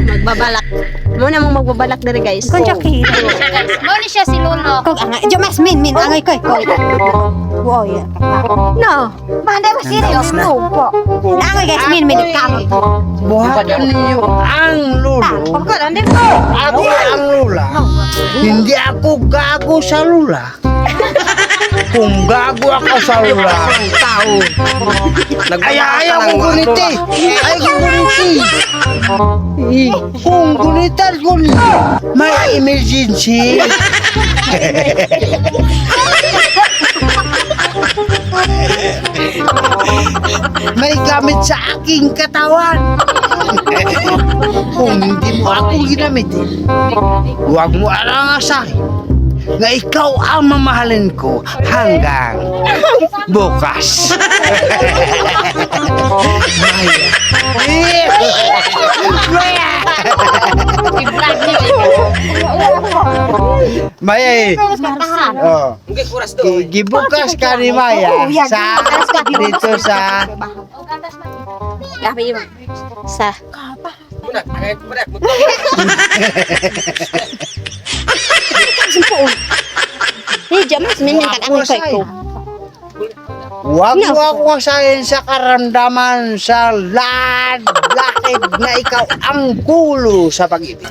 Magbabalak. Muna mong magbabalak diri guys. Kung Jackie. Mo ni siya si Lolo. Kung angay, Jomas min angay ko. Wow, ya. No. Manday mo serious no po. Angay guys min kamot. Buhatin ninyo ang lulo. Pagka nandun po. Ako ang lula. Hindi ako gago sa lula. Kung gago ako sa lula, tao. Ayaw ko guniti. Ay ko guniti. Kung gunitan ko may emergency. May gamit sa aking katawan. Kung hindi mo ako ginamitin, huwag mo alangasahin na ikaw ang mamahalin ko hanggang bukas. Maya. Maya eh. Oh. Gibukas ka ni Maya sa dito sa Sa. Hey, Jamas, minyan ka ang ko. Huwag mo ako asahin sa karamdaman sa lakid na ikaw ang gulo sa pag-ibig.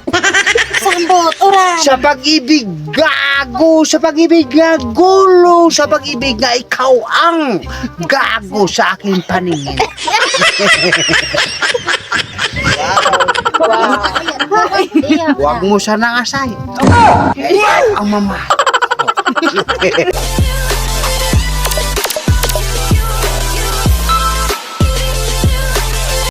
Sambot ora. Sa pag-ibig, gago. Sa pag-ibig na gulo. Sa pag-ibig na ikaw ang gago sa aking paningin. Huwag mo sanang asahin. Ikaw ang mamahal.